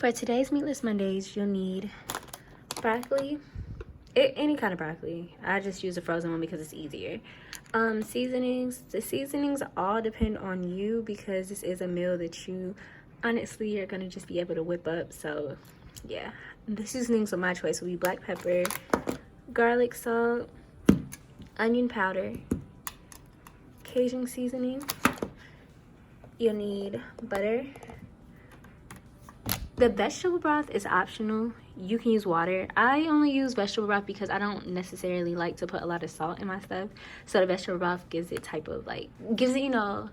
For today's Meatless Mondays, you'll need broccoli, any kind of broccoli. I just use a frozen one because it's easier. Seasonings. The seasonings all depend on you because this is a meal that you honestly are gonna just be able to whip up. So yeah, the seasonings of my choice will be black pepper, garlic salt, onion powder, Cajun seasoning. You'll need butter. The vegetable broth is optional. You can use water. I only use vegetable broth because I don't necessarily like to put a lot of salt in my stuff. So the vegetable broth gives it you know,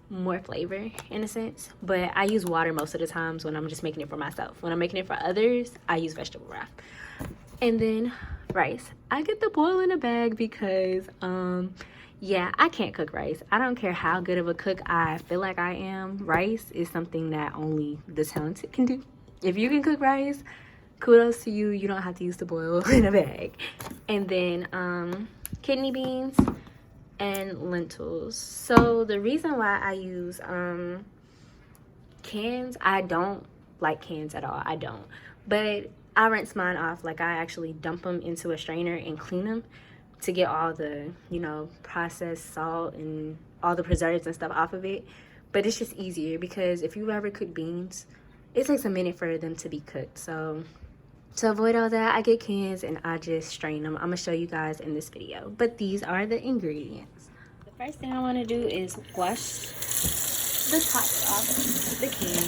more flavor in a sense. But I use water most of the times when I'm just making it for myself. When I'm making it for others, I use vegetable broth. And then rice. I get the boil in a bag because yeah, I can't cook rice. I don't care how good of a cook I feel like I am. Rice is something that only the talented can do. If you can cook rice, kudos to you. You don't have to use the boil in a bag. And then kidney beans and lentils. So the reason why I use cans, I don't like cans at all. I don't. But I rinse mine off. Like, I actually dump them into a strainer and clean them to get all the, you know, processed salt and all the preservatives and stuff off of it. But it's just easier because if you ever cook beans, it takes a minute for them to be cooked. So to avoid all that, I get cans and I just strain them. I'm gonna show you guys in this video. But these are the ingredients. The first thing I want to do is wash the tops off the can.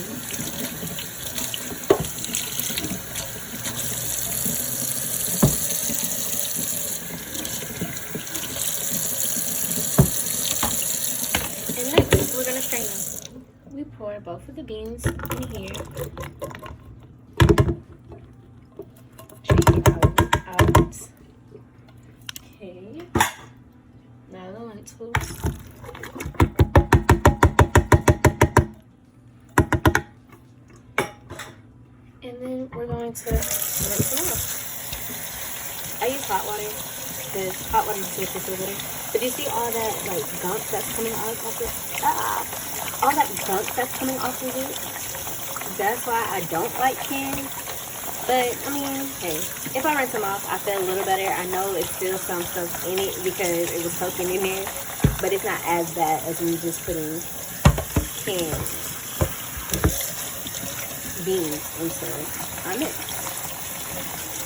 We're gonna strain them. We pour both of the beans in here. Strain it out. Okay. Now the lentils. And then we're going to rinse them off. I use hot water because hot water just makes it feel better. But you see all that like gunk that's coming off of it? All that gunk that's coming off of it. That's why I don't like cans. But I mean, hey, if I rinse them off, I feel a little better. I know there's still some stuff in it because it was soaking in there, but it's not as bad as me just putting canned beans into our mix.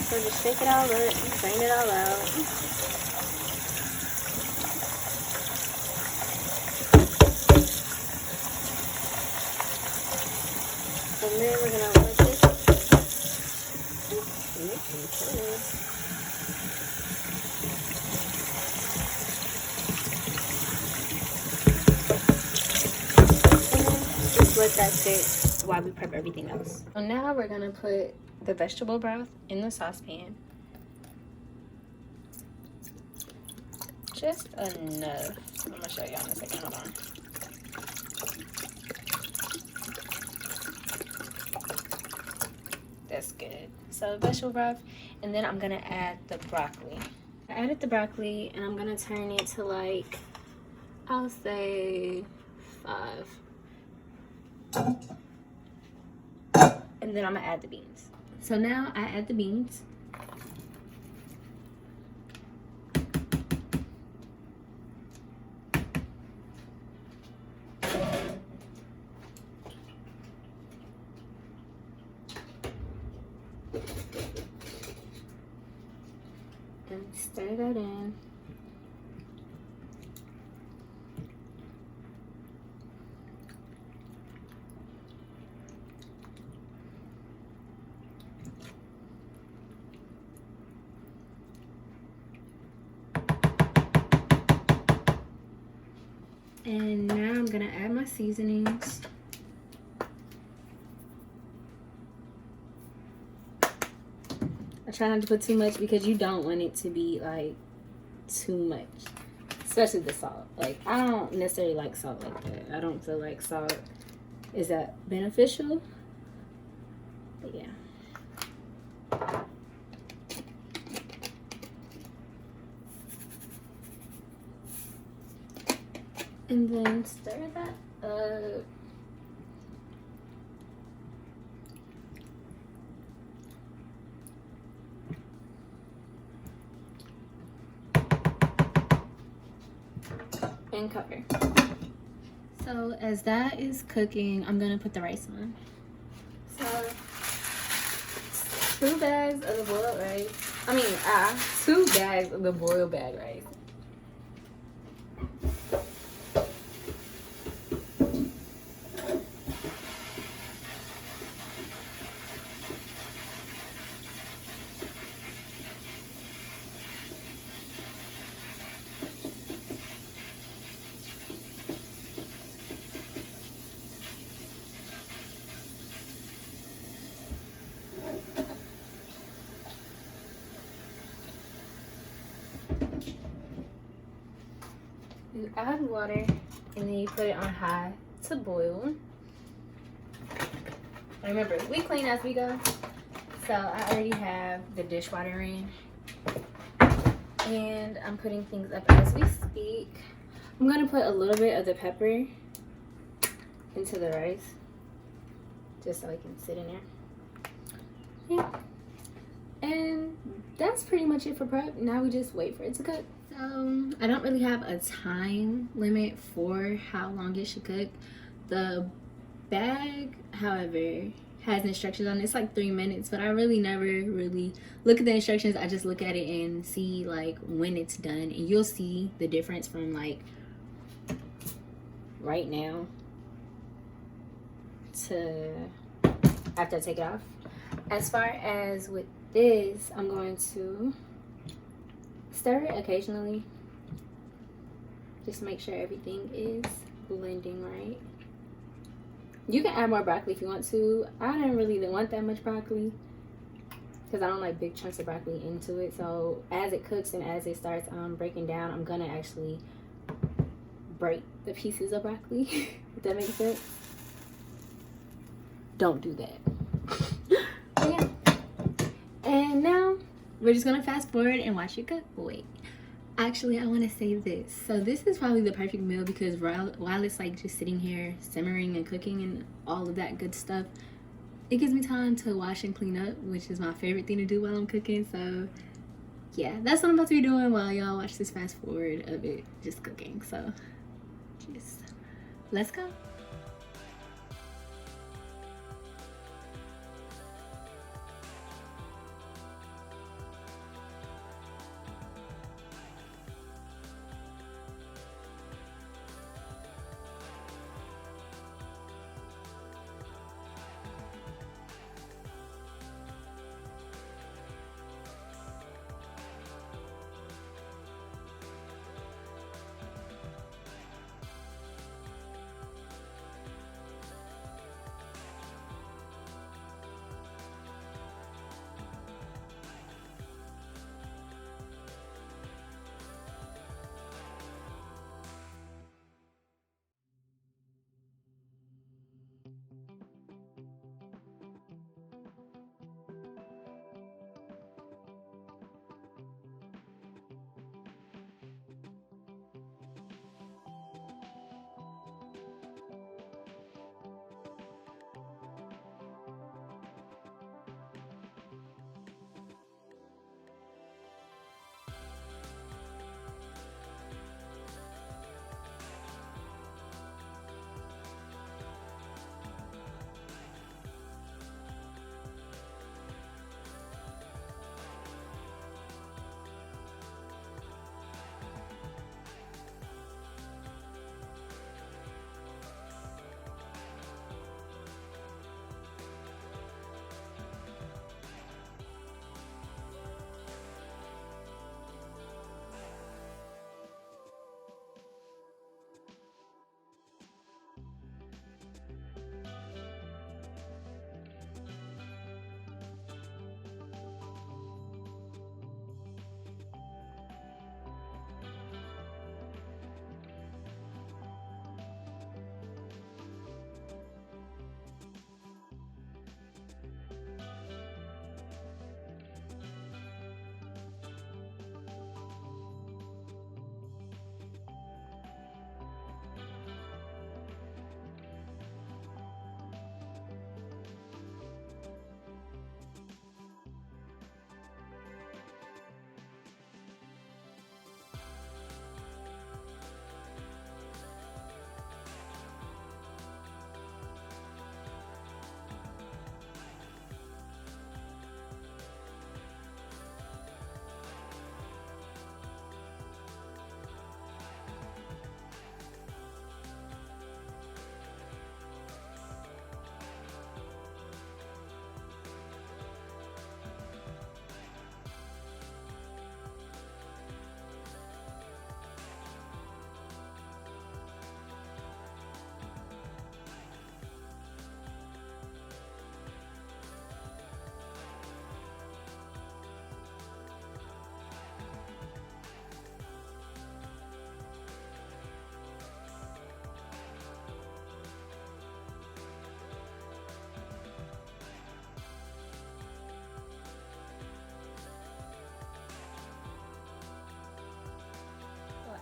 So just shake it all up, drain it all out. And then we're gonna let this just let that sit while we prep everything else. So now we're gonna put the vegetable broth in the saucepan. Just enough. I'm gonna show y'all in a second. Hold on. That's good. So vegetable broth, and then I'm gonna add the broccoli. I added the broccoli, and I'm gonna turn it to like, I'll say 5. And then I'm gonna add the beans. So now I add the beans. And stir that in. And now I'm gonna add my seasonings. I try not to put too much because you don't want it to be like too much, especially the salt. Like, I don't necessarily like salt like that. I don't feel like salt is that beneficial, but yeah. And then stir that up. and cover. So as that is cooking, I'm gonna put the rice on. So 2 bags of the boiled rice. 2 bags of the boiled bag rice. You add water and then you put it on high to boil. Remember, we clean as we go. So I already have the dishwater in. And I'm putting things up as we speak. I'm gonna put a little bit of the pepper into the rice. Just so it can sit in there. Yeah. And that's pretty much it for prep. Now we just wait for it to cook. I don't really have a time limit for how long it should cook. The bag, however, has instructions on it. It's like 3 minutes, but I really never really look at the instructions. I just look at it and see like when it's done, and you'll see the difference from like right now to after I take it off. As far as with this, I'm going to stir it occasionally. Just make sure everything is blending right. You can add more broccoli if you want to. I didn't really want that much broccoli because I don't like big chunks of broccoli into it. So as it cooks and as it starts breaking down, I'm gonna actually break the pieces of broccoli. If that makes sense. Don't do that. But yeah. And now we're just gonna fast forward and watch it cook. Wait, actually I want to say this. So this is probably the perfect meal because while it's like just sitting here simmering and cooking and all of that good stuff, it gives me time to wash and clean up, which is my favorite thing to do while I'm cooking. So yeah, that's what I'm about to be doing while y'all watch this fast forward of it just cooking. So just let's go.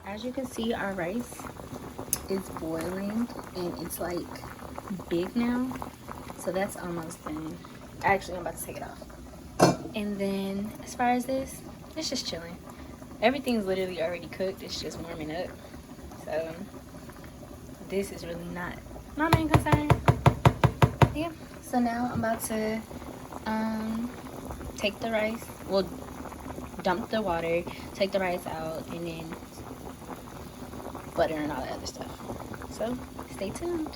As you can see, our rice is boiling and it's like big now, so that's almost done. Actually, I'm about to take it off. And then as far as this, it's just chilling. Everything's literally already cooked, it's just warming up. So this is really not my main concern. Yeah, so now I'm about to take the rice, well, dump the water, take the rice out, and then butter and all that other stuff. So stay tuned.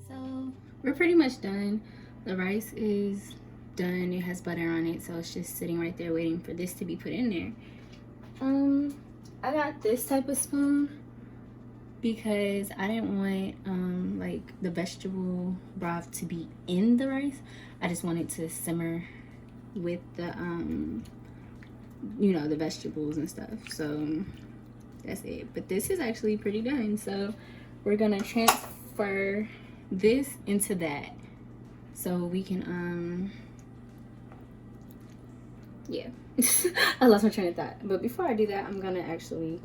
So we're pretty much done. The rice is done. It has butter on it, so it's just sitting right there waiting for this to be put in there. I got this type of spoon because I didn't want like the vegetable broth to be in the rice. I just wanted to simmer with the you know, the vegetables and stuff. So that's it. But this is actually pretty done. So we're gonna transfer this into that so we can yeah. I lost my train of thought. But before I do that, I'm gonna actually,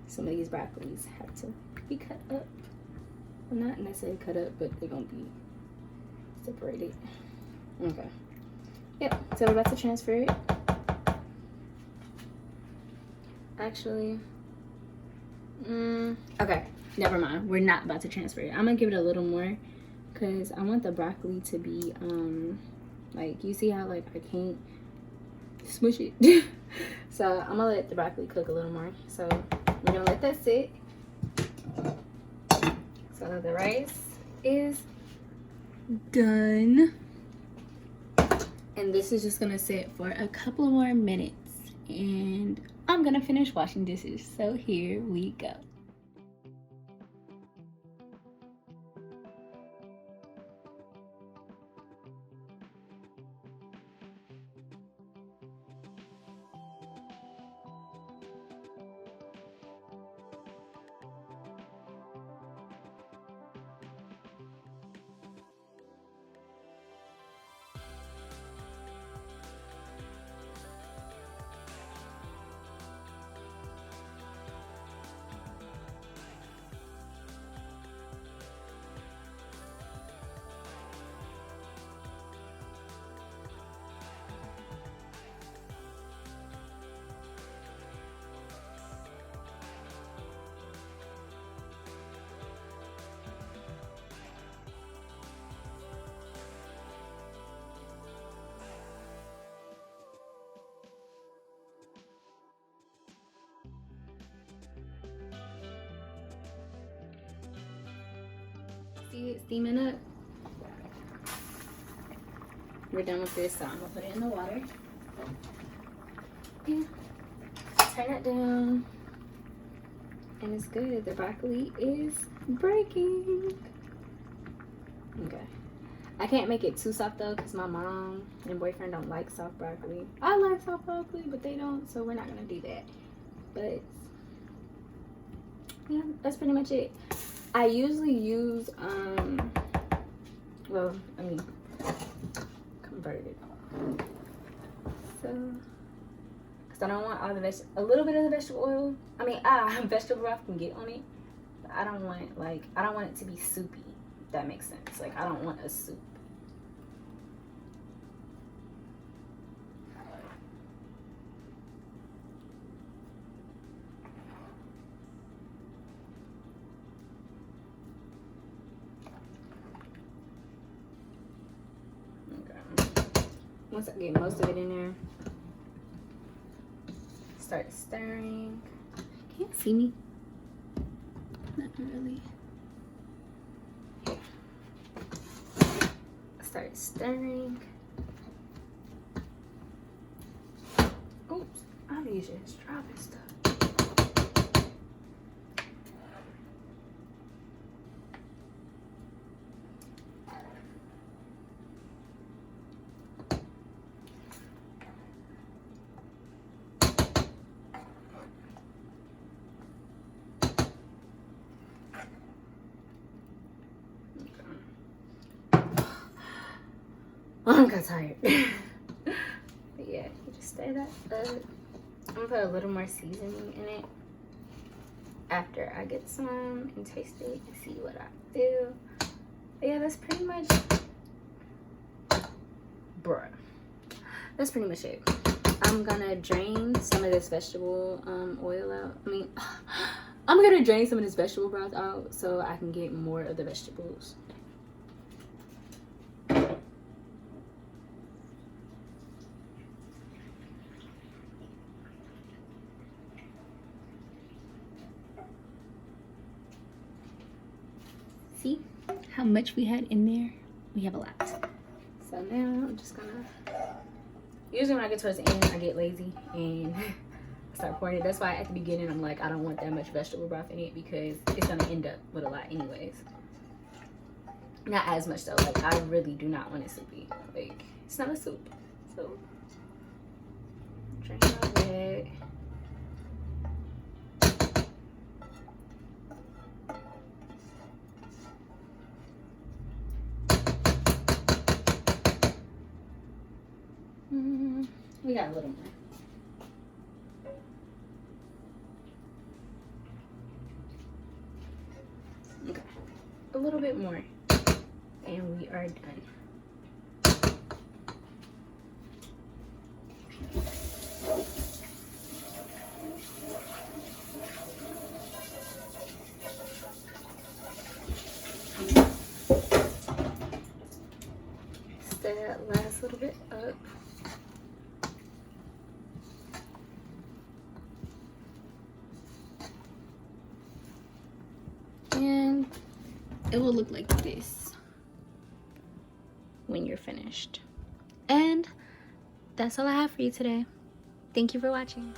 some of these broccolis have to be cut up. Well, not necessarily cut up, but they're gonna be separated. Okay. Yep, so we're about to transfer it. Actually, okay, never mind. We're not about to transfer it. I'm gonna give it a little more because I want the broccoli to be, like, you see how, like, I can't smush it. So I'm gonna let the broccoli cook a little more. So we're gonna let that sit. So the rice is done. And this is just gonna sit for a couple more minutes. And I'm gonna finish washing dishes. So here we go. See it steaming up? We're done with this, so I'm gonna put it in the water. Yeah. Turn it down. And it's good. The broccoli is breaking. Okay. I can't make it too soft though, because my mom and boyfriend don't like soft broccoli. I like soft broccoli, but they don't, so we're not gonna do that. But yeah, that's pretty much it. I usually use well, I mean, converted. So, because I don't want all the a little bit of the vegetable oil. I mean, vegetable broth can get on it, but I don't want, like, I don't want it to be soupy. If that makes sense. Like, I don't want a soup. once I get most of it in there, start stirring. Can't see me. Not really. Start stirring. Oops, I need to just dropping stuff. I got tired. But yeah, you just stir that up. I'm gonna put a little more seasoning in it after I get some and taste it and see what I feel. But yeah, that's pretty much, bruh. That's pretty much it. I'm gonna drain some of this vegetable oil out. I'm gonna drain some of this vegetable broth out so I can get more of the vegetables. See how much we had in there? We have a lot. So now I'm just gonna, usually when I get towards the end, I get lazy and start pouring it. That's why at the beginning, I'm like, I don't want that much vegetable broth in it because it's gonna end up with a lot anyways. Not as much though, like I really do not want it soupy. Like, it's not a soup. So, drain all that. We got a little more. Okay, a little bit more, and we are done. Stir that last little bit up. And it will look like this when you're finished. And that's all I have for you today. Thank you for watching.